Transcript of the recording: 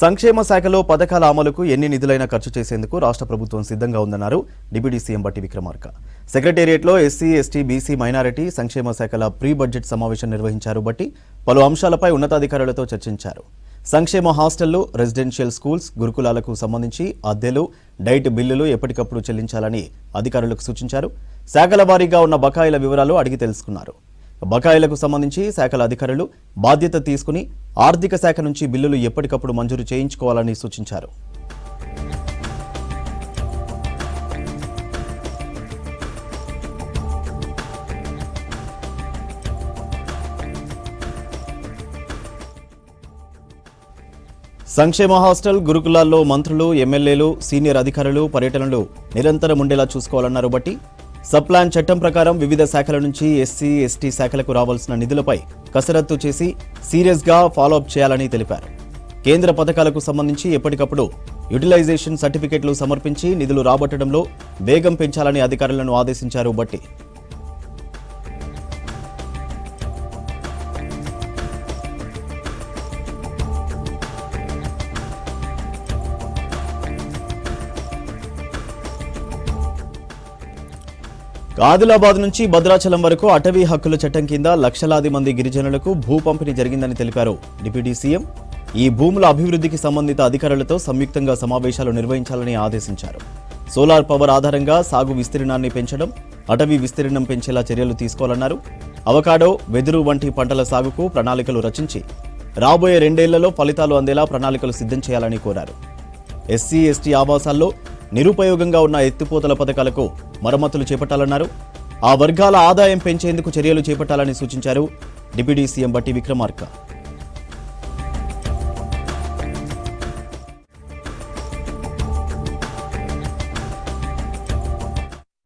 సంక్షేమ శాఖలో పథకాల అమలుకు ఎన్ని నిధులైనా ఖర్చు చేసేందుకు రాష్ట్ర ప్రభుత్వం సిద్ధంగా ఉందన్నారు డిప్యూటీ సీఎం బట్టి విక్రమార్క. సెక్రటేరియట్లో ఎస్సీ, ఎస్టీ, బీసీ, మైనారిటీ సంక్షేమ శాఖల ప్రీ బడ్జెట్ సమావేశం నిర్వహించారు. బట్టి పలు అంశాలపై ఉన్నతాధికారులతో చర్చించారు. సంక్షేమ హాస్టళ్లు, రెసిడెన్షియల్ స్కూల్స్, గురుకులాలకు సంబంధించి అద్దెలు, డైట్ బిల్లులు ఎప్పటికప్పుడు చెల్లించాలని అధికారులకు సూచించారు. శాఖల వారీగా ఉన్న బకాయిల వివరాలు అడిగి తెలుసుకున్నారు. బకాయిలకు సంబంధించి శాఖల అధికారులు బాధ్యత తీసుకుని ఆర్థిక శాఖ నుంచి బిల్లులు ఎప్పటికప్పుడు మంజూరు చేయించుకోవాలని సూచించారు. సంక్షేమ హాస్టల్, గురుకులాల్లో మంత్రులు, ఎమ్మెల్యేలు, సీనియర్ అధికారులు పర్యటనలు నిరంతరం ఉండేలా చూసుకోవాలన్నారు. బట్టి సబ్-ప్లాన్ చట్టం ప్రకారం వివిధ శాఖల నుంచి ఎస్సీ, ఎస్టీ శాఖలకు రావాల్సిన నిధులపై కసరత్తు చేసి సీరియస్గా ఫాలోఅప్ చేయాలని తెలిపారు. కేంద్ర పథకాలకు సంబంధించి ఎప్పటికప్పుడు యూటిలైజేషన్ సర్టిఫికెట్లు సమర్పించి నిధులు రాబట్టడంలో వేగం పెంచాలని అధికారులను ఆదేశించారు. బట్టి ఆదిలాబాద్ నుంచి భద్రాచలం వరకు అటవీ హక్కుల చట్టం కింద లక్షలాది మంది గిరిజనులకు భూ పంపిణీ జరిగిందని తెలిపారు డిప్యూటీ సీఎం. ఈ భూముల అభివృద్ధికి సంబంధిత అధికారులతో సంయుక్తంగా సమావేశాలు నిర్వహించాలని ఆదేశించారు. సోలార్ పవర్ ఆధారంగా సాగు విస్తీర్ణాన్ని పెంచడం, అటవీ విస్తీర్ణం పెంచేలా చర్యలు తీసుకోవాలన్నారు. అవకాడో, వెదురు వంటి పంటల సాగుకు ప్రణాళికలు రచించి రాబోయే 2 ఏళ్లలో ఫలితాలు అందేలా ప్రణాళికలు సిద్ధం చేయాలని కోరారు. ఎస్సీ, ఎస్టీ ఆవాసాల్లో నిరుపయోగంగా ఉన్న ఎత్తిపోతల పథకాలకు మరమ్మతులు చేపట్టాలన్నారు. ఆ వర్గాల ఆదాయం పెంచేందుకు చర్యలు చేపట్టాలని సూచించారు డిప్యూటీ సీఎం బట్టి విక్రమార్క.